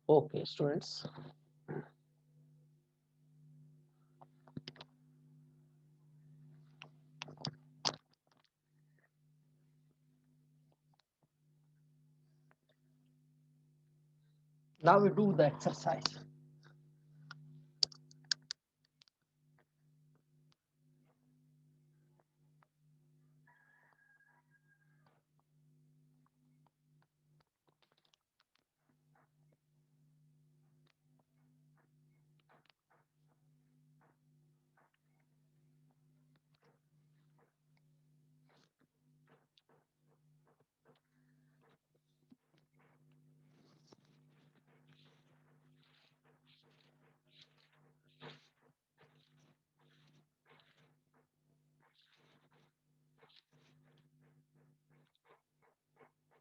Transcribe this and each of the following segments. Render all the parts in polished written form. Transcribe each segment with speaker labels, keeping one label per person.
Speaker 1: Okay, students. Now we do the exercise.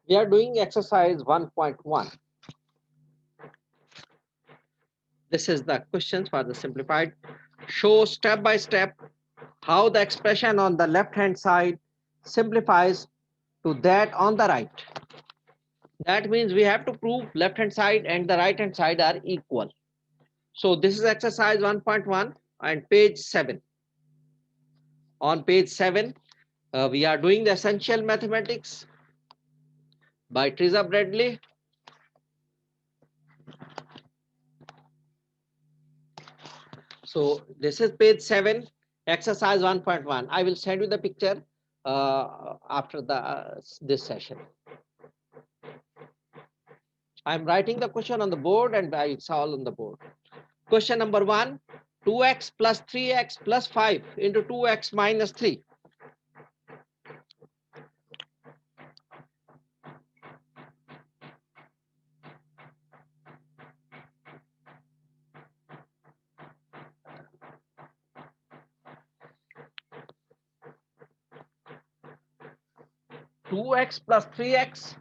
Speaker 1: We are doing exercise 1.1. This is the questions for the simplified. Show step by step how the expression on the left hand side simplifies to that on the right. That means we have to prove left hand side and the right hand side are equal. So this is exercise 1.1 and page 7. On page 7, we are doing the essential mathematics by Teresa Bradley. So this is page 7, exercise 1.1. I will send you the picture after this session. I'm writing the question on the board and it's all on the board. Question number 1, 2x plus 3x plus 5 into 2x minus 3. 2x plus 3x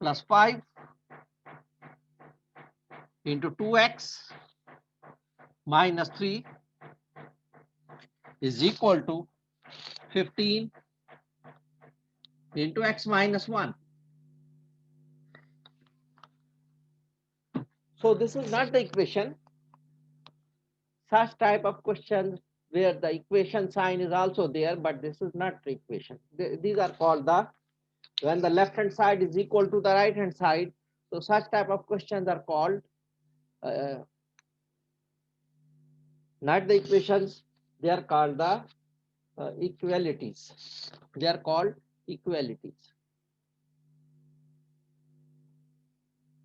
Speaker 1: plus 5 into 2x minus 3 is equal to 15 into x minus 1. So this is not the equation. Such type of questions where the equation sign is also there, but this is not the equation. These are called the, when the left hand side is equal to the right hand side. So such type of questions are called uh, not the equations, they are called the equalities. They are called equalities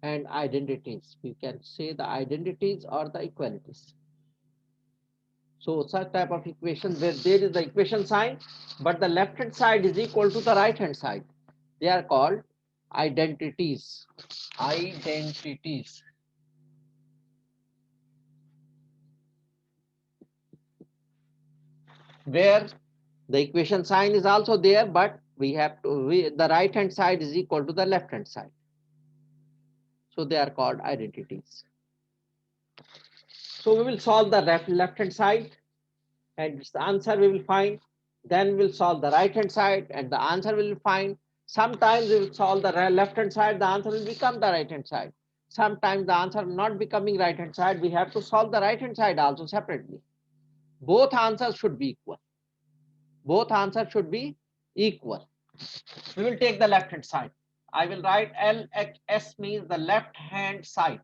Speaker 1: and identities. We can say the identities or the equalities. So such type of equation where there is the equation sign, but the left hand side is equal to the right hand side. They are called identities. Identities. Where the equation sign is also there, but we have to, the right hand side is equal to the left hand side. So they are called identities. So we will solve the left hand side and the answer we will find. Then we'll solve the right hand side and the answer we will find. Sometimes we will solve the left hand side, the answer will become the right hand side. Sometimes the answer not becoming right hand side, we have to solve the right hand side also separately. Both answers should be equal. Both answers should be equal. We will take the left hand side. I will write LHS means the left hand side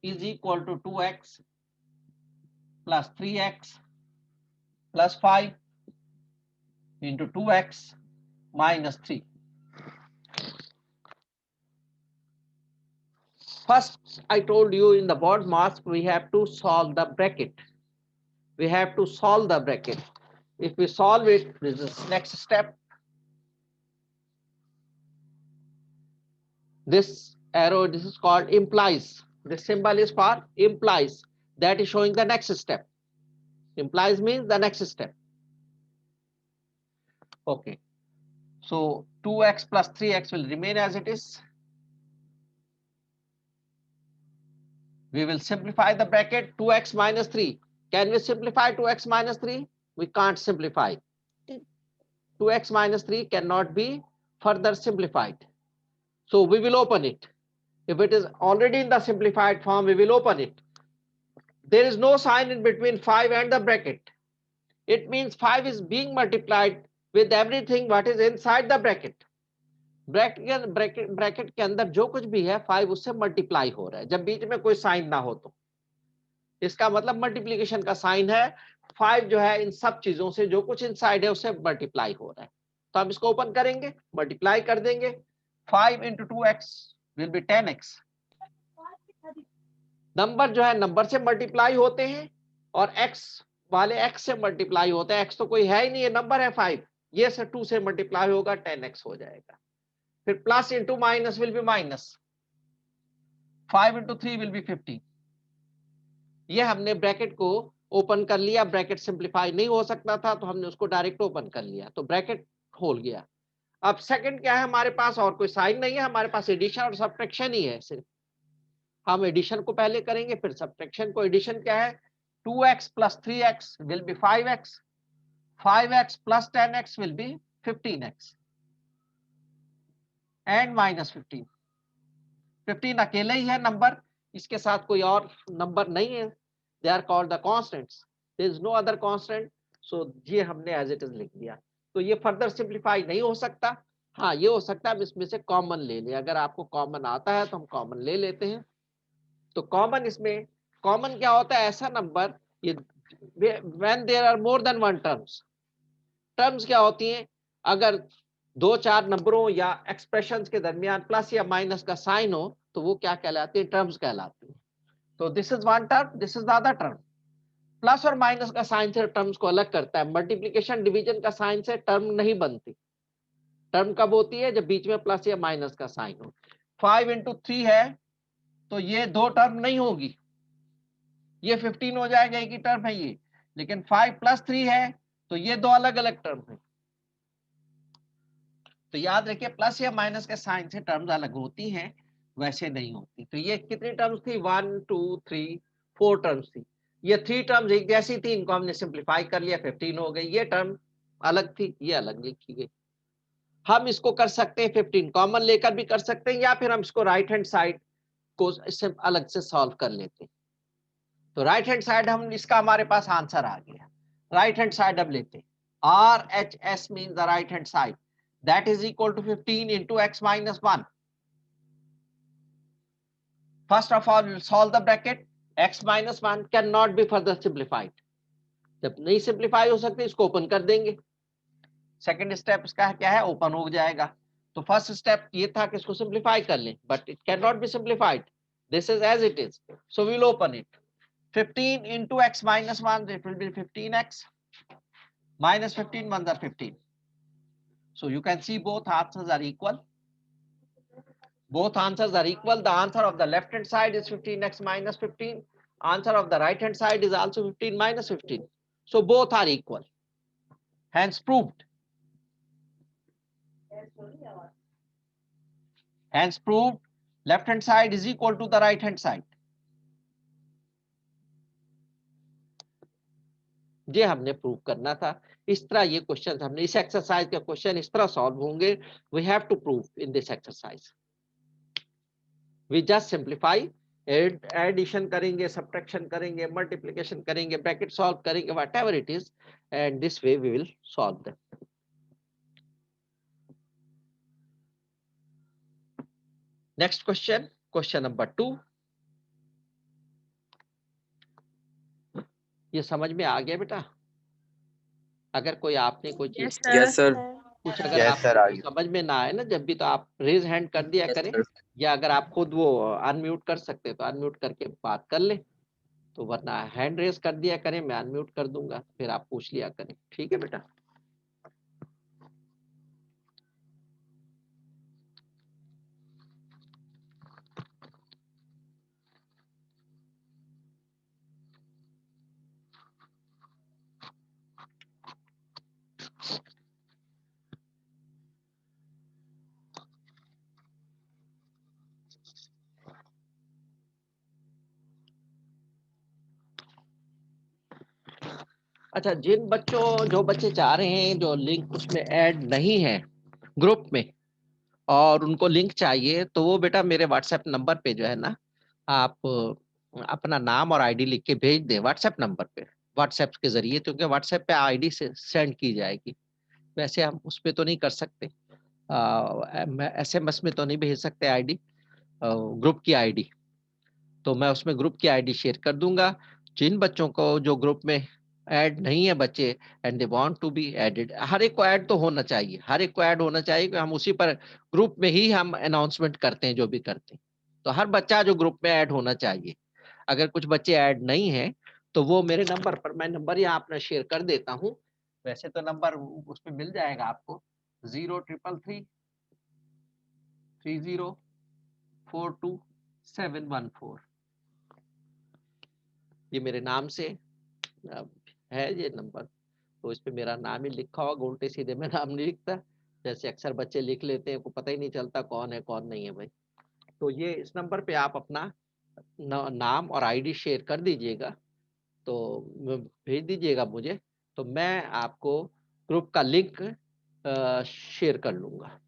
Speaker 1: is equal to 2x plus 3x plus 5 into 2x minus 3. First, I told you in the board mask, we have to solve the bracket. We have to solve the bracket. If we solve it, this is next step. This arrow, this is called implies. The symbol is for implies. That is showing the next step. Implies means the next step. Okay. So 2x plus 3x will remain as it is. We will simplify the bracket 2x minus 3. Can we simplify 2x minus 3? We can't simplify. 2x minus 3 cannot be further simplified. So we will open it. If it is already in the simplified form, we will open it. There is no sign in between 5 and the bracket. It means 5 is being multiplied with everything what is inside the bracket. Bracket के अंदर जो कुछ भी है 5 उससे multiply हो रहा है, जब बीच में कोई साइन ना हो तो इसका मतलब मल्टीप्लीकेशन का साइन है। 5 जो है इन सब चीजों से जो कुछ इनसाइड है उससे मल्टीप्लाई हो रहा है, तो हम इसको ओपन करेंगे, मल्टीप्लाई कर देंगे। 5 into 2x will be 10x। Number जो है नंबर से मल्टीप्लाई होते हैं और x वाले x से मल्टीप्लाई होते हैं। x तो कोई है ही नहीं, ये नंबर है 5, ये से 2 से मल्टीप्लाई होगा 10x हो जाएगा। फिर plus into minus will be minus, 5 into 3 will be 15। ये हमने ब्रैकेट को ओपन कर लिया, ब्रैकेट सिंप्लीफाई नहीं हो सकता था तो हमने उसको डायरेक्ट ओपन कर लिया, तो ब्रैकेट खोल गया। अब सेकंड क्या है, हमारे पास और कोई साइन नहीं है, हमारे पास एडिशन और सब्ट्रैक्शन ही है सिर्फ। हम एडिशन को पहले करेंगे फिर सब्ट्रैक्शन को। एडिशन क्या है, 2x plus 3x will be 5x, 5x plus 10x will be 15x and minus 15। 15 अकेले ही है नंबर, इसके साथ कोई और नंबर नहीं है। They are called the constants, there is no other constant, so ये हमने एज इट इज लिख दिया। तो ये फर्दर सिंप्लीफाई नहीं हो सकता। हाँ ये हो सकता है, हम इसमें से कॉमन ले लें, अगर आपको कॉमन आता है तो हम कॉमन ले लेते हैं। तो कॉमन, इसमें कॉमन क्या होता है, ऐसा नंबर ये when there are more than one terms. Terms क्या होती हैं, अगर 2-4 नंबरों या एक्सप्रेशंस के दरमियान प्लस या माइनस का साइन हो तो वो क्या कहलाती है, टर्म्स कहलाती है। तो this is one term, this is the other term. Plus और माइनस का साइन से टर्म्स को अलग करता है। मल्टीप्लिकेशन डिवीजन का साइन से टर्म नहीं बनती। टर्म कब होती है, जब बीच में प्लस या माइनस का साइन हो। 5 into 3 है तो ये दो टर्म नहीं होगी, ये 15 हो जाएगा, एक ही टर्म है ये। लेकिन 5 plus 3 है तो ये दो अलग अलग टर्म है। तो याद रखिए प्लस या माइनस के साइन से टर्म्स अलग होती हैं, वैसे नहीं होती। तो ये कितनी टर्म्स थी, 1 2 3 4 टर्म्स थी। ये 3 टर्म्स एक जैसी थी, इनको हमने सिंप्लीफाई कर लिया, 15 हो गई। ये टर्म अलग थी, ये अलग लिखी गई। हम इसको कर सकते हैं 15 कॉमन लेकर भी कर सकते हैं, या फिर हम इसको राइट हैंड साइड को इससे अलग से सॉल्व कर लेते हैं। तो राइट हैंड साइड हम इसका हमारे पास आंसर आ गया। राइट हैंड साइड अब लेते हैं। RHS means the right hand side, that is equal to 15 into x minus 1. First of all, we'll solve the bracket. X minus 1 cannot be further simplified. जब नहीं simplify हो सकते इसको open कर देंगे। सेकंड स्टेप इसका क्या है, ओपन हो जाएगा। तो फर्स्ट स्टेप ये था कि इसको सिंप्लीफाई कर लें, but it can not be simplified, this is as it is, so we will open it. 15 into x minus 1, it will be 15x minus 15 1s are 15. So you can see both answers are equal. Both answers are equal. The answer of the left hand side is 15x minus 15. Answer of the right hand side is also 15 minus 15. So both are equal. Hence proved. Hence proved left hand side is equal to the right hand side. ये हमने prove करना था। इस तरह ये question हमने, इस exercise के क्वेश्चन इस तरह सॉल्व होंगे। We have to prove in this exercise. We just simplify, addition करेंगे, सब्ट्रैक्शन करेंगे, मल्टीप्लिकेशन करेंगे, ब्रैकेट सॉल्व करेंगे, whatever it is, and this way we will solve them. Next question, question number 2। ये समझ में आ गया बेटा? अगर कोई आपने कोई चीज
Speaker 2: यस सर।
Speaker 1: कुछ अगर
Speaker 2: यस सर,
Speaker 1: आपको समझ में ना आए ना, जब भी तो आप रेज हैंड कर दिया करें, या अगर आप खुद वो अनम्यूट कर सकते हैं तो अनम्यूट करके बात कर ले, तो वरना हैंड रेज कर दिया करें, मैं अनम्यूट कर दूंगा, फिर आप पूछ लिया करें। ठीक है बेटा? अच्छा, जो बच्चे चाह रहे हैं जो लिंक उसमें ऐड नहीं है ग्रुप में और उनको लिंक चाहिए, तो वो बेटा मेरे व्हाट्सएप नंबर पे जो है ना, आप अपना नाम और आईडी लिख के भेज दें व्हाट्सएप नंबर पे, व्हाट्सएप के जरिए, क्योंकि व्हाट्सएप पे आईडी से सेंड की जाएगी। वैसे हम उस पे तो नहीं कर सकते, एसएमएस में तो नहीं भेज सकते आईडी, ग्रुप की आईडी। तो मैं उसमें ग्रुप की आईडी शेयर कर दूंगा। जिन बच्चों को जो ग्रुप में ऐड नहीं है बच्चे and they want to be added, हर एक को ऐड तो होना चाहिए, हर एक को ऐड होना चाहिए कि हम उसी पर ग्रुप में ही हम अनाउंसमेंट करते हैं जो भी करते हैं। तो हर बच्चा जो ग्रुप में ऐड होना चाहिए। अगर कुछ बच्चे ऐड नहीं हैं तो वो मेरे नंबर पर, मैं नंबर यहाँ अपना शेयर कर देता हूँ। वैसे तो नंबर उसमें मिल जाएगा आपको, 03333042 714। ये मेरे नाम से है ये नंबर। तो इस पे मेरा नाम ही लिखा होगा, उल्टे सीधे मैं नाम नहीं लिखता, जैसे अक्सर बच्चे लिख लेते हैं, को पता ही नहीं चलता कौन है कौन नहीं है भाई। तो ये इस नंबर पे आप अपना नाम और आईडी शेयर कर दीजिएगा, तो भेज दीजिएगा मुझे, तो मैं आपको ग्रुप का लिंक शेयर कर लूंगा,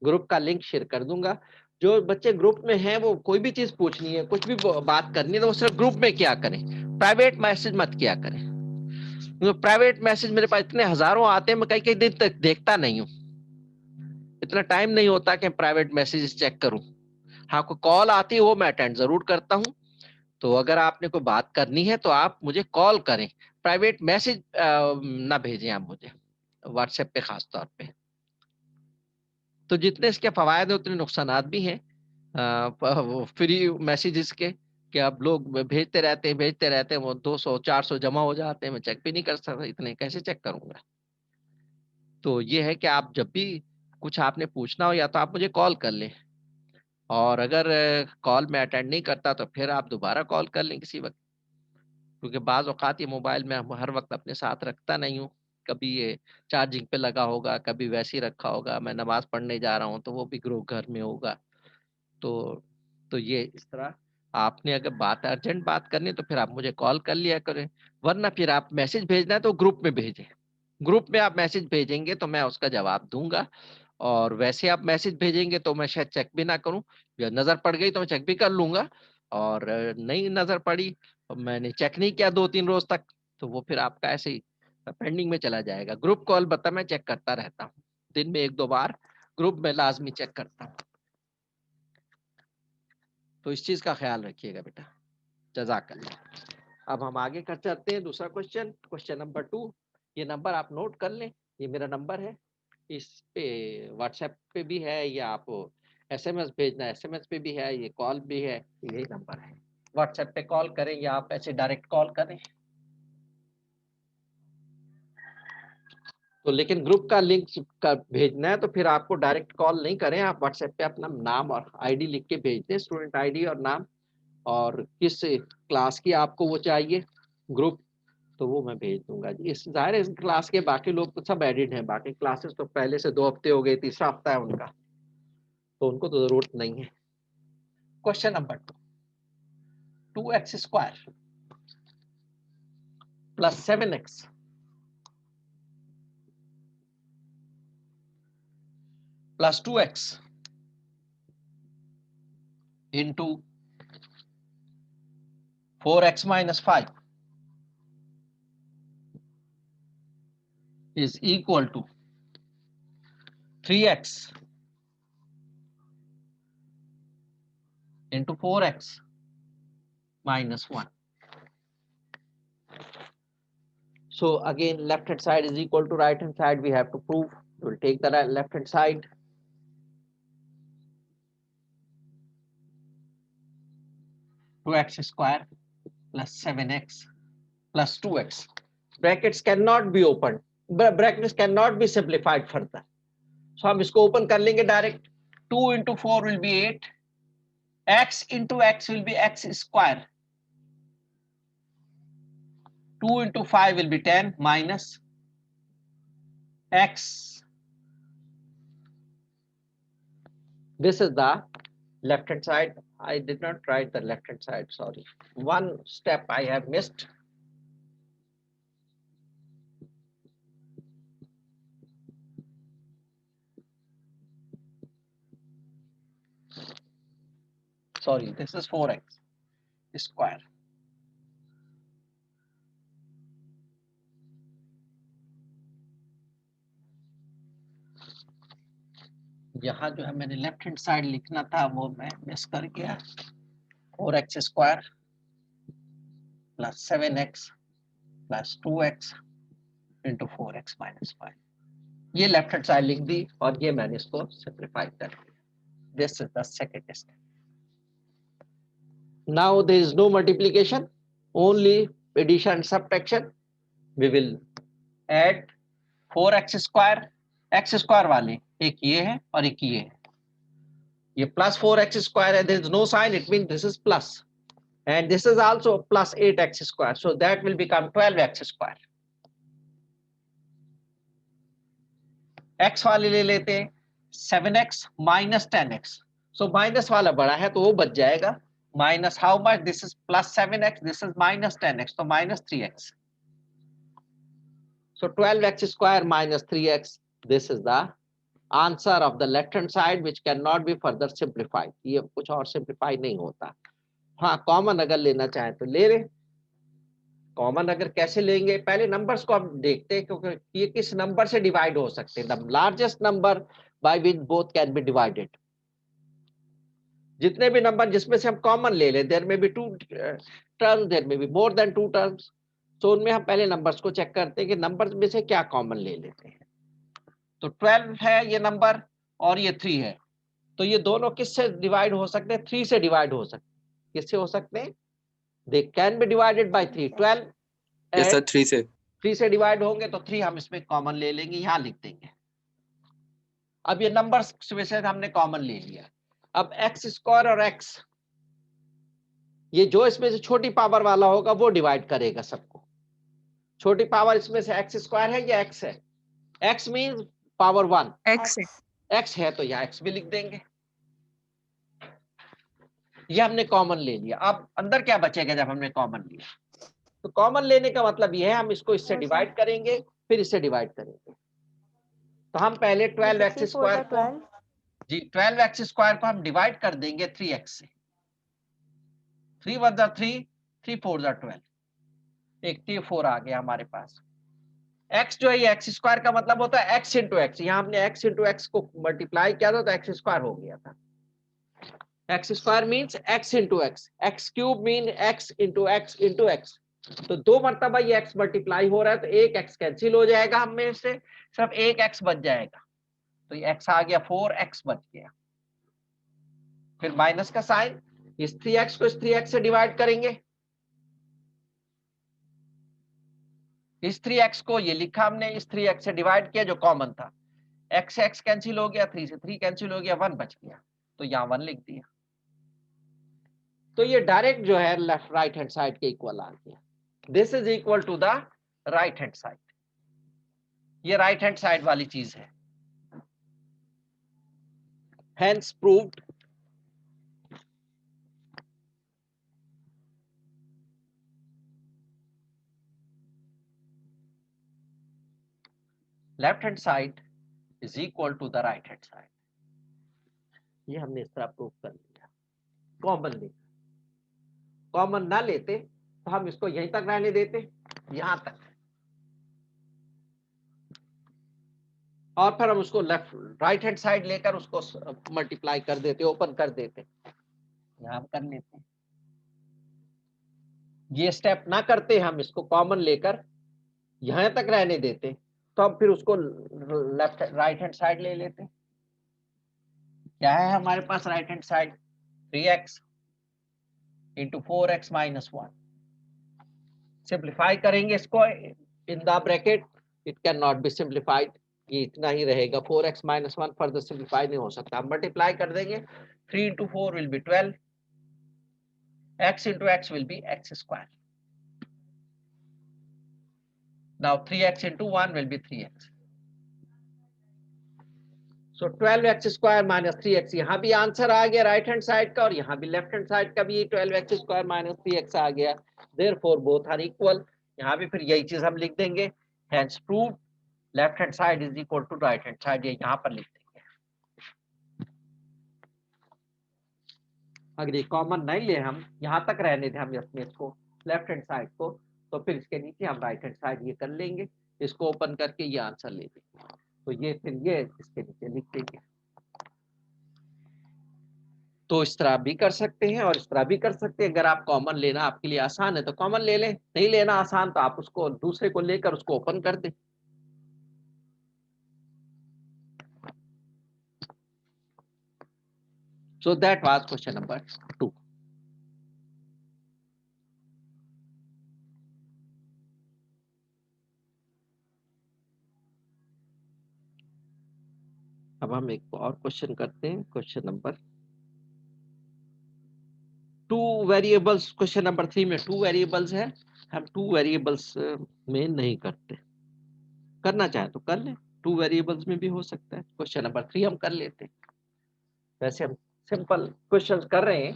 Speaker 1: ग्रुप का लिंक शेयर कर दूंगा। जो बच्चे ग्रुप में हैं वो कोई भी चीज पूछनी है, कुछ भी बात करनी है, तो वो सिर्फ ग्रुप में क्या करें, प्राइवेट मैसेज मत किया करें। प्राइवेट मैसेज मेरे पास इतने हजारों आते हैं, मैं कई कई दिन तक देखता नहीं हूँ, इतना टाइम नहीं होता कि प्राइवेट मैसेज चेक करूं। हाँ, कोई कॉल आती है वो मैं अटेंड जरूर करता हूँ। तो अगर आपने कोई बात करनी है तो आप मुझे कॉल करें, प्राइवेट मैसेज ना भेजें आप मुझे व्हाट्सएप पे खास तौर पे। तो जितने इसके फवायद है उतने नुकसानात भी हैं फ्री मैसेजेस के, कि आप लोग भेजते रहते हैं, वो 200 400 जमा हो जाते हैं, मैं चेक भी नहीं कर सकता, इतने कैसे चेक करूंगा। तो ये है कि आप जब भी कुछ आपने पूछना हो या तो आप मुझे कॉल कर लें, और अगर कॉल मैं अटेंड नहीं करता तो फिर आप दोबारा कॉल कर लें किसी वक्त, क्योंकि बाज औकात ये मोबाइल में हम हर वक्त अपने साथ रखता नहीं हूँ। कभी ये चार्जिंग पे लगा होगा, कभी वैसे ही रखा होगा, मैं नमाज पढ़ने जा रहा हूँ तो वो भी ग्रुप घर में होगा। तो ये इस तरह आपने अगर बात अर्जेंट बात करनी है तो फिर आप मुझे कॉल कर लिया करें, वरना फिर आप मैसेज भेजना है तो ग्रुप में भेजें। ग्रुप में आप मैसेज भेजेंगे तो मैं उसका जवाब दूंगा, और वैसे आप मैसेज भेजेंगे तो मैं शायद चेक भी ना करूं, या नजर पड़ गई तो मैं चेक भी कर लूंगा, और नहीं नजर पड़ी और मैंने चेक नहीं किया 2 3 रोज तक, तो वो फिर आपका ऐसे ही पेंडिंग में चला जाएगा। ग्रुप कॉल बता मैं चेक करता रहता हूँ, दिन में 1 2 बार ग्रुप में लाजमी चेक करता हूँ। तो इस चीज का ख्याल रखिएगा बेटा, जज़ाकल्लाह। अब हम आगे कर चलते हैं, दूसरा क्वेश्चन, क्वेश्चन नंबर 2। ये नंबर आप नोट कर लें, ये मेरा नंबर है, इस पे व्हाट्सएप पे भी है, या आप एसएमएस भेजना एसएमएस पे भी है, ये कॉल भी है, यही नंबर है। व्हाट्सएप पे कॉल करें या आप ऐसे डायरेक्ट कॉल करें। तो लेकिन ग्रुप का लिंक का भेजना है तो फिर आपको डायरेक्ट कॉल नहीं करें, आप व्हाट्सएप पे अपना नाम और आईडी लिख के भेज दें, स्टूडेंट आईडी और नाम, और किस क्लास की आपको वो चाहिए ग्रुप, तो वो मैं भेज दूंगा जी। इस जाहिर है इस क्लास के बाकी लोग तो सब एडिड हैं, बाकी क्लासेस तो पहले से 2 हफ्ते हो गए, तीसरा हफ्ता है उनका, तो उनको तो जरूरत नहीं है। Question number 2x² plus 7x plus 2x into 4x minus 5 is equal to 3x into 4x minus 1. So again, left hand side is equal to right hand side. We have to prove. We'll take the left hand side. 2x square plus 7x plus 2x. Brackets cannot be opened. Brackets cannot be simplified further. So हम इसको open कर लेंगे direct. 2 into 4 will be 8. X into x will be x square. 2 into 5 will be 10 minus x. This is the left hand side. I did not write the left hand side, sorry. One step I have missed. sorry, this is 4x square. यहाँ जो है मैंने left hand side लिखना था वो मैं miss कर गया. 4x square plus 7x plus 2x into 4x minus 5. ये लेफ्ट हैंड साइड लिख दी और ये मैंने इसको सिंप्लीफाई कर दिया. This is the second step. Now there is no multiplication, only addition and subtraction. We will add 4x square, x square वाले एक ये है और एक ये है. ये प्लस 4x स्क्वायर है, there is no sign, it mean this is plus, and this is also plus 8x square, so that will become 12x square. x वाले ले लेते हैं 7x minus 10x, so minus वाला बड़ा है तो वो बच जाएगा. Minus how much? This is plus 7x, this is minus 10x, so minus 3x. So 12x square minus 3x, this is the answer of the left hand side, which cannot be further simplified. ये कुछ और simplify नहीं होता. हाँ, common अगर लेना चाहें तो ले लें. कॉमन अगर कैसे लेंगे, पहले नंबर्स को हम देखते हैं, क्योंकि ये किस नंबर से डिवाइड हो सकते हैं. The largest number by which both can be divided. जितने भी नंबर जिसमें से हम कॉमन ले लें, देयर में बी 2 टर्म्स, देयर में बी मोर देन 2 टर्म्स, तो उनमें हम पहले नंबर्स को चेक करते हैं कि नंबर्स में से क्या कॉमन ले लेते हैं. तो 12 है ये नंबर और ये 3 है, तो ये दोनों किससे डिवाइड हो सकते हैं? 3 से डिवाइड हो सकते हैं. किससे हो सकते हैं? They can be divided by 3. 12
Speaker 2: yes sir
Speaker 1: 3 से डिवाइड होंगे तो 3 हम इसमें कॉमन ले लेंगे, यहां लिख देंगे. अब ये नंबर्स में से हमने कॉमन ले लिया. अब x स्क्वायर और x, ये जो इसमें से छोटी पावर वाला होगा वो डिवाइड करेगा सबको. छोटी पावर इसमें से x स्क्वायर है या x है? x means power 1. x है तो यहाँ x भी लिख देंगे. ये हमने कॉमन ले लिया. अब अंदर क्या बचेगा जब हमने कॉमन लिया? तो कॉमन लेने का मतलब ये है हम इसको इससे डिवाइड करेंगे फिर इससे डिवाइड करेंगे. तो हम पहले 12x स्क्वायर को, जी 12x स्क्वायर को हम डिवाइड कर देंगे 3x से. 3 + 3, 3 × 4 = 12. एक 4 आ गया हमारे पास. x जो है ये x स्क्वायर का मतलब होता है x इंटू एक्स. यहाँ हमने x इंटू एक्स को मल्टीप्लाई किया था तो x स्क्वायर हो गया था. x square means x into x. x cube mean x into x into x. तो 2 मरतबा ये x मल्टीप्लाई हो रहा है तो एक x कैंसिल हो जाएगा, हम में से सिर्फ एक x बच जाएगा. तो ये x आ गया, 4x बच गया. फिर माइनस का साइन, इस 3x को इस 3x से डिवाइड करेंगे. इस 3x को ये लिखा हमने, इस 3x से डिवाइड किया जो कॉमन था. x से x कैंसिल हो गया, 3 से 3 कैंसिल हो गया, 1 बच गया, तो यहाँ 1 लिख दिया. तो ये डायरेक्ट जो है लेफ्ट राइट हैंड साइड के इक्वल आ गया. This is equal to the right hand side. ये राइट हैंड साइड वाली चीज है. Hence proved left hand side is equal to the right hand side. ये हमने इस तरह प्रूव कर लिया. कॉमन ले, कॉमन ना लेते तो हम इसको यहीं तक रहने देते, यहां तक, और फिर हम उसको लेफ्ट राइट हैंड साइड लेकर उसको मल्टीप्लाई कर देते, ओपन कर देते. यहां कर लेते, ये स्टेप ना करते, हम इसको कॉमन लेकर यहां तक रहने देते, तो अब फिर उसको लेफ्ट राइट हैंड साइड ले लेते. क्या है हमारे पास right hand side? 3x into 4x minus 1. Simplify करेंगे इसको in the bracket, it can not be simplified. ये इतना ही रहेगा, 4x माइनस 1 फर्दर सिंप्लीफाई नहीं हो सकता. हम मल्टीप्लाई कर देंगे, 3 into 4 will be 12, x into x will be x square. Now 3x into 1 will be 3x. So 12x square minus 3x. यहाँ भी आंसर आ गया राइट हैंड साइड का और यहाँ भी लेफ्ट हैंड साइड का भी 12x स्क्वायर माइनस 3x आ गया. Therefore both are equal. यहाँ भी फिर यही चीज हम लिख देंगे. Hence proved left hand side is equal to right hand side. ये यहाँ पर लिख देंगे. अगर ये कॉमन नहीं ले, हम यहाँ तक रहने दें हम इसमें इसको लेफ्ट हैंड साइड को, तो फिर इसके नीचे हम राइट हैंड साइड ये कर लेंगे, इसको ओपन करके ये आंसर ले लेंगे। तो ये फिर ये इसके नीचे लिख देंगे। तो इस तरह भी कर सकते हैं और इस तरह भी कर सकते हैं। अगर आप कॉमन लेना आपके लिए आसान है तो कॉमन ले लें, नहीं लेना आसान तो आप उसको दूसरे को लेकर उसको ओपन कर दें। So that was question number 2. अब हम एक और क्वेश्चन करते हैं, question number 2 variables. Question number 3 में 2 वेरिएबल्स है, हम 2 वेरिएबल्स में नहीं करते, करना चाहे तो कर ले, 2 वेरिएबल्स में भी हो सकता है। क्वेश्चन नंबर 3 हम कर लेते हैं। वैसे हम सिंपल क्वेश्चंस कर रहे हैं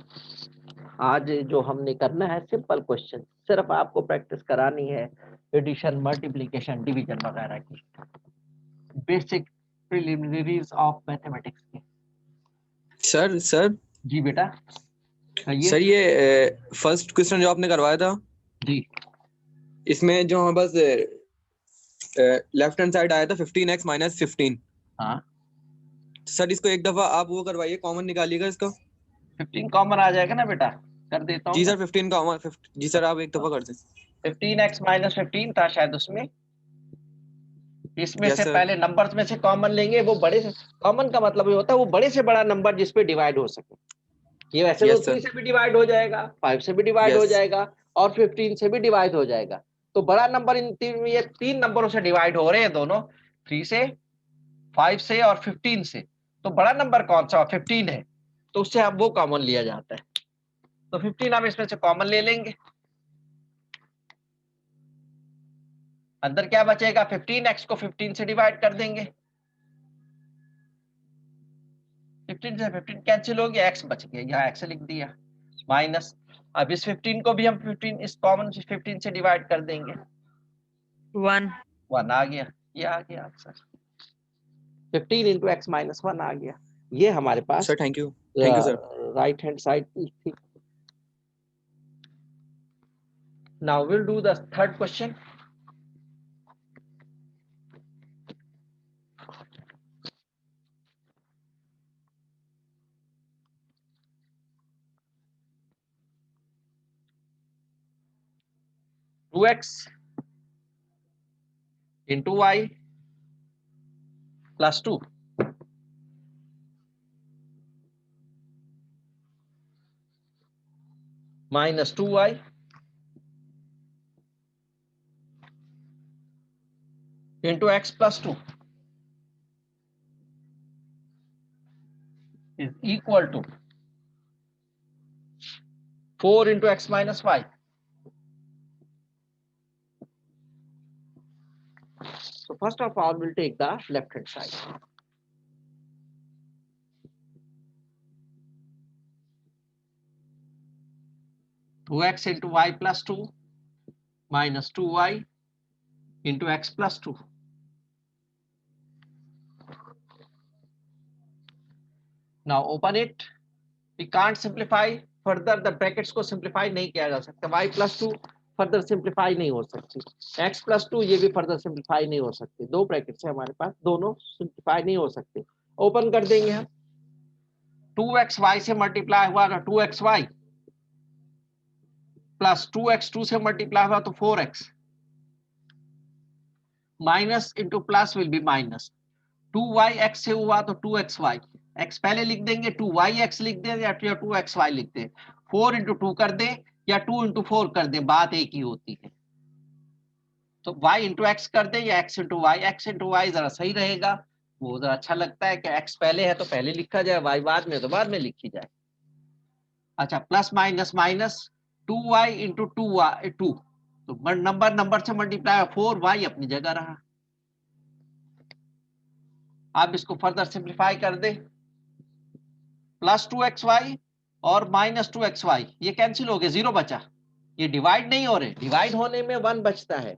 Speaker 1: आज, जो हमने करना है सिंपल क्वेश्चन, सिर्फ आपको प्रैक्टिस करानी है एडिशन, मल्टीप्लिकेशन, डिवीजन वगैरह की, बेसिक प्रिलिमिनरीज ऑफ मैथमेटिक्स की।
Speaker 2: सर
Speaker 1: जी बेटा कहिए।
Speaker 2: सर ये फर्स्ट क्वेश्चन जो आपने करवाया था
Speaker 1: जी
Speaker 2: इसमें जो हमारे पास लेफ्ट हैंड साइड आया था 15x माइनस 15।
Speaker 1: हाँ
Speaker 2: सर इसको एक दफा आप वो करवाइए, कॉमन निकालिएगा इसका।
Speaker 1: 15 कॉमन आ जाएगा ना बेटा, कर देता हूँ
Speaker 2: जी
Speaker 1: मैं।
Speaker 2: सर 15 कॉमन, जी सर आप एक दफा कर दें।
Speaker 1: 15x माइनस 15 था शायद उसमें, इसमें
Speaker 2: यस
Speaker 1: से
Speaker 2: सर।
Speaker 1: पहले नंबर्स में से कॉमन लेंगे, वो बड़े से, कॉमन का मतलब ये होता है वो बड़े से बड़ा नंबर जिसपे डिवाइड हो सके। ये वैसे तो
Speaker 2: यस
Speaker 1: 3
Speaker 2: सर।
Speaker 1: से भी डिवाइड हो जाएगा, 5 से भी डिवाइड हो
Speaker 2: यस
Speaker 1: जाएगा और 15 से भी डिवाइड हो जाएगा। तो बड़ा नंबर इन तीन, ये 3 नंबरों से डिवाइड हो रहे हैं दोनों, 3 से, 5 से और 15 से। तो बड़ा नंबर कौन सा? 15 है, तो उससे अब वो कॉमन लिया जाता है। तो 15 हम इसमें से कॉमन ले लेंगे। अंदर क्या बचेगा? 15x को 15 से डिवाइड कर देंगे, 15 से 15 कैंसिल हो गया, x बच गया, यहाँ x लिख दिया, माइनस। अब इस 15 को भी हम 15 इस कॉमन 15 से डिवाइड कर देंगे, 1 आ गया, ये आ गया आंसर, 15 इंटू एक्स माइनस 1 आ गया। ये हमारे पास
Speaker 2: sir thank you sir.
Speaker 1: Right hand side थी। Now will do the third question. Two x into y plus 2 minus 2y into x plus 2 is equal to 4 into x minus y. So first of all, we'll take the left hand side. Two x into y plus 2 minus 2y into x plus 2. Now open it. We can't simplify further, the brackets को simplify नहीं किया जा सकता। y plus 2 further simplify नहीं हो सकती, x plus 2 ये भी फर्दर सिंप्लीफाई नहीं हो सकती। दो ब्रैकेट्स है हमारे पास, दोनों सिंप्लीफाई नहीं हो सकते। ओपन कर देंगे हम, 2x y से मल्टीप्लाई हुआ अगर 2x y प्लस 2x 2 से मल्टीप्लाई हुआ तो 4x minus into plus will be minus, 2y x से हुआ तो 2xy, x पहले लिख देंगे, 2yx लिख दें या 2xy लिख दें, 4 इंटू 2 कर दें या 2 इंटू 4 कर दें, बात एक ही होती है। तो y इंटू एक्स कर दें या x into y, x into y जरा सही रहेगा, वो जरा अच्छा लगता है कि x पहले है तो पहले लिखा जाए, y बाद में तो बाद में लिखी जाए। अच्छा, plus minus minus, 2y into 2 तो नंबर से मल्टीप्लाई, 4y अपनी जगह रहा। आप इसको फर्दर सिंप्लीफाई कर दे, प्लस 2xy और माइनस 2xy ये कैंसिल हो गए, 0 बचा। ये डिवाइड नहीं हो रहे, डिवाइड होने में 1 बचता है,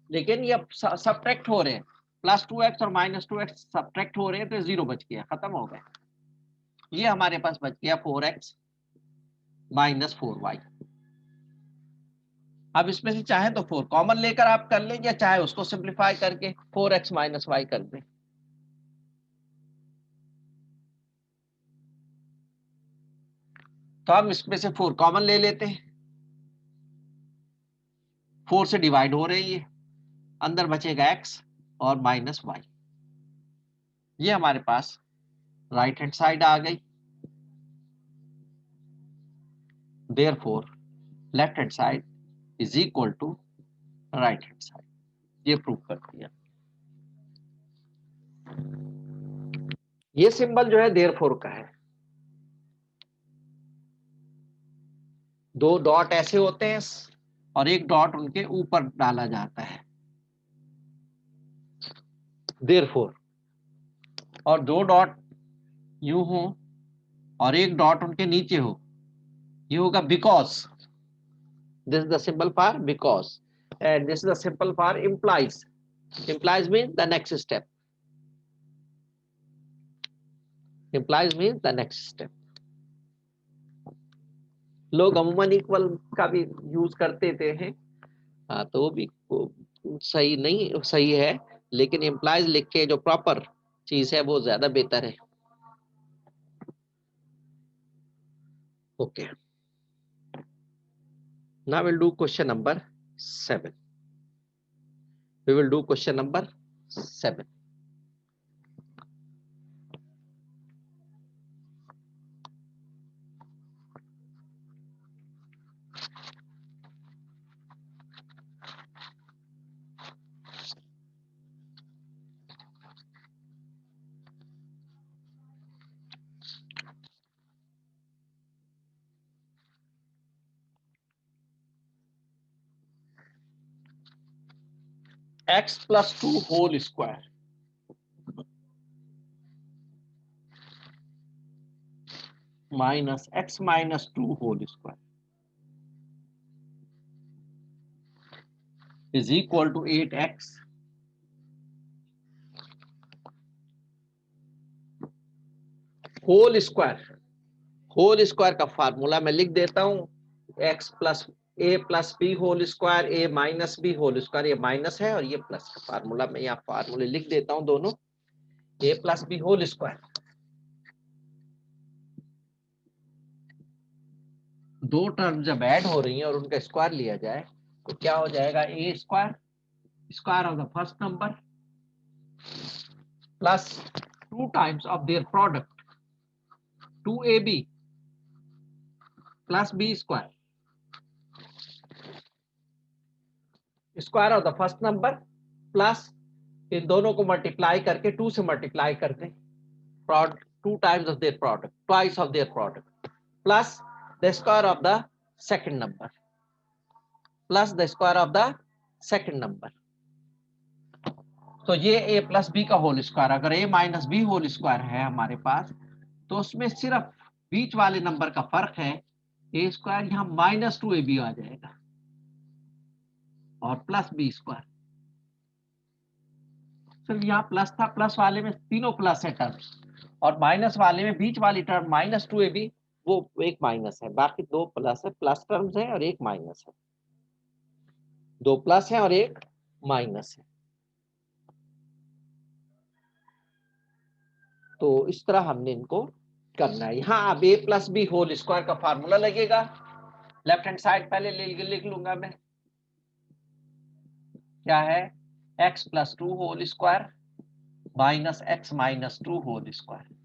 Speaker 1: लेकिन ये सब्ट्रैक्ट हो रहे हैं, प्लस 2x और माइनस 2x सब्ट्रैक्ट हो रहे हैं तो 0 बच गया, खत्म हो गया। ये हमारे पास बच गया 4x माइनस 4y। अब इसमें से चाहे तो 4 कॉमन लेकर आप कर लें, या चाहे उसको सिंप्लीफाई करके 4x माइनस वाई कर दें। तो हम इसमें से 4 कॉमन ले लेते हैं, 4 से डिवाइड हो रही है, अंदर बचेगा x और माइनस वाई। ये हमारे पास राइट हैंड साइड आ गई। Therefore left hand side is equal to right hand side. ये प्रूव कर दिया। ये सिंबल जो है देयरफॉर का है। दो डॉट ऐसे होते हैं और एक डॉट उनके ऊपर डाला जाता है, देयरफॉर। और दो डॉट यूं हो और एक डॉट उनके नीचे हो, ये होगा because. This is the symbol for because, and this is the symbol for implies. Implies means the next step. Implies means the next step. लोग अमूमन इक्वल का भी यूज करते थे हैं, हाँ, तो वो भी सही नहीं सही है, लेकिन implies लिख के जो प्रॉपर चीज है वो ज्यादा बेहतर है। Okay, now we'll do question number 7. We will do question number 7. X plus 2 whole square minus x minus 2 whole square is equal to 8x whole square. Whole square का फार्मूला मैं लिख देता हूं, x plus a plus b whole square, a minus b whole square. ये minus है और ये plus का फार्मूला मैं यहाँ फार्मूले लिख देता हूं दोनों, ए प्लस बी होल स्क्वायर। दो टर्म जब ऐड हो रही हैं और उनका स्क्वायर लिया जाए तो क्या हो जाएगा, a square, square of the first number plus 2 times of their product 2ab plus b square, square of the first number plus इन दोनों को मल्टीप्लाई करके 2 से मल्टीप्लाई कर दें, product 2 times of their product, twice of their product, plus the square of the second number, plus the square of the second number. तो ये a plus b का होल स्क्वायर, अगर a minus b whole square है हमारे पास, तो उसमें सिर्फ बीच वाले नंबर का फर्क है, a स्क्वायर यहाँ माइनस 2ab आ जाएगा और प्लस बी स्क्वायर। सिर्फ यहाँ प्लस था, प्लस वाले में तीनों प्लस है टर्म्स, और माइनस वाले में बीच वाली टर्म माइनस 2ab वो एक माइनस है, बाकी दो प्लस है, प्लस टर्म्स है और एक माइनस है, दो प्लस है और एक माइनस है। तो इस तरह हमने इनको करना है। यहाँ अब a plus b whole square का फार्मूला लगेगा, लेफ्ट हैंड साइड पहले लिख लूंगा मैं, क्या है, x plus 2 whole square minus x minus 2 whole square.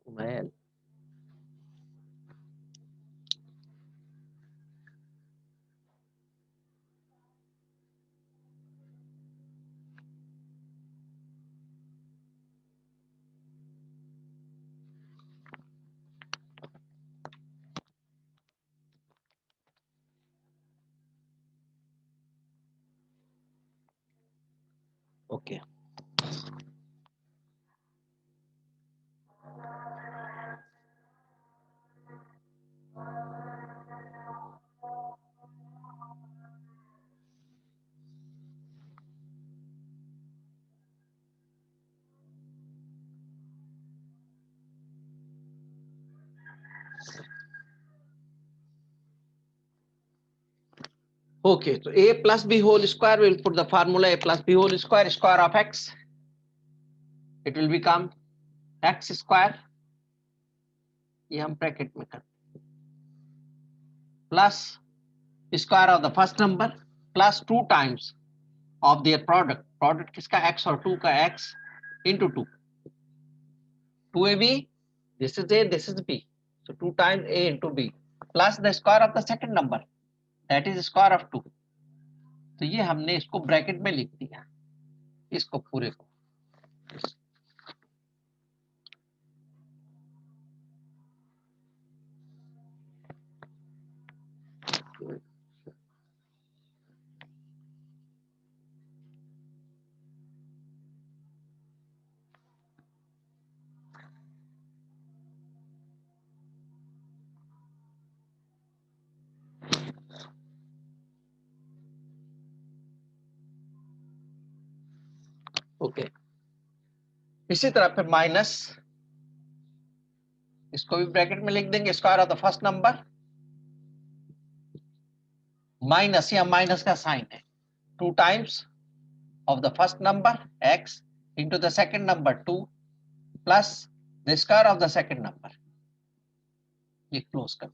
Speaker 1: मैं okay Okay, so a plus b whole square, we'll put the formula a plus b whole square, square of x. It will become x square. ये हम bracket में करते plus square of the first number plus 2 times of their product. Product किसका x और 2 का x into 2. 2ab, this is a, this is b. So 2 times a into b plus the square of the second number, that is square of 2. तो ये हमने इसको bracket में लिख दिया, इसको पूरे को. ओके इसी तरह फिर माइनस, इसको भी ब्रैकेट में लिख देंगे, square of the first number minus, या माइनस का साइन है, 2 times of the first number x into the second number 2 plus the square of the second number. ये क्लोज कर.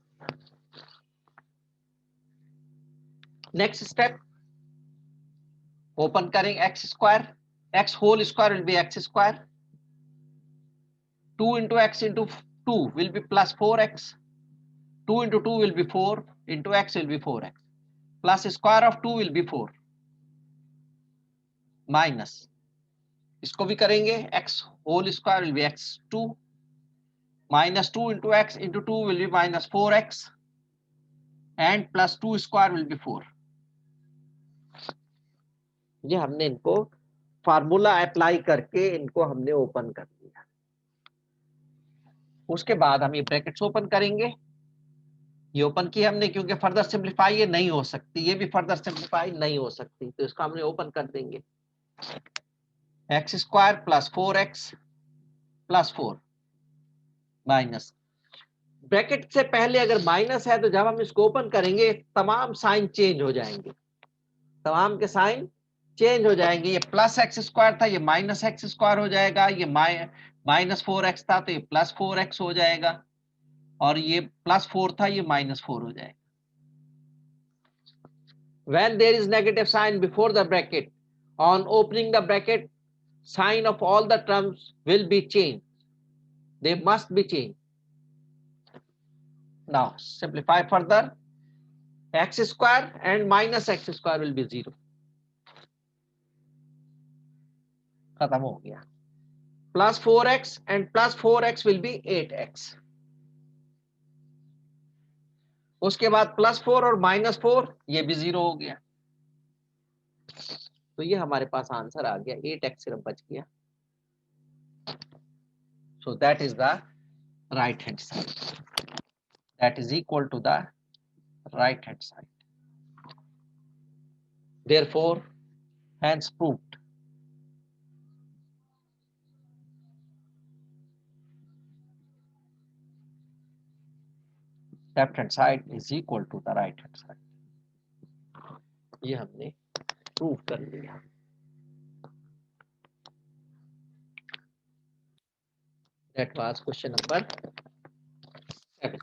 Speaker 1: नेक्स्ट स्टेप ओपन करेंगे x square, x whole square will be x square, 2 into x into 2 will be plus 4x, 2 into 2 will be 4 into x will be 4x, plus square of 2 will be 4 minus, इसको भी करेंगे x whole square will be x2 minus 2 into x into 2 will be minus 4x and plus 2 square will be 4. ये हमने इनको formula apply करके इनको हमने open कर दिया. उसके बाद हम ये ब्रैकेट्स ओपन करेंगे. ये ओपन किया हमने क्योंकि फर्दर सिंप्लीफाई ये नहीं हो सकती, ये भी फर्दर सिंप्लीफाई नहीं हो सकती, तो इसको हमने ओपन कर देंगे. X square plus 4x plus 4 minus, bracket से पहले अगर माइनस है तो जब हम इसको ओपन करेंगे तमाम साइन चेंज हो जाएंगे, तमाम के साइन चेंज हो जाएंगे. ये प्लस एक्स स्क्वायर था, ये माइनस एक्स स्क्वायर हो जाएगा, ये माइनस 4x था तो ये प्लस 4x हो जाएगा, और ये प्लस 4 था ये माइनस 4 हो जाएगा. When there is negative sign before the bracket, on opening the bracket, sign of all the terms will be changed. They must be changed. Now simplify further. X square and minus x square will be 0. खत्म हो गया. Plus 4x and plus 4x will be 8x. उसके बाद plus 4 और minus 4 ये भी 0 हो गया. तो ये हमारे पास आंसर आ गया, 8x सिर्फ बच गया. So that is the right hand side. That is equal to the right hand side. Therefore, hence proved. Left hand side is equal to the right hand side. ये हमने प्रूव कर लिया. That was question number 7.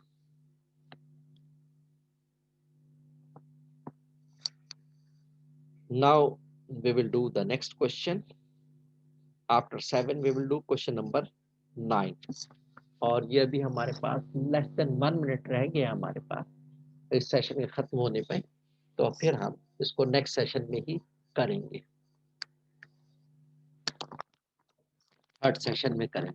Speaker 1: Now we will do the next question. After 7 we will do question number 9. और ये भी हमारे पास less than 1 minute रह गया हमारे पास इस सेशन के खत्म होने पे, तो फिर हम इसको नेक्स्ट सेशन में ही करेंगे, थर्ड सेशन में करेंगे.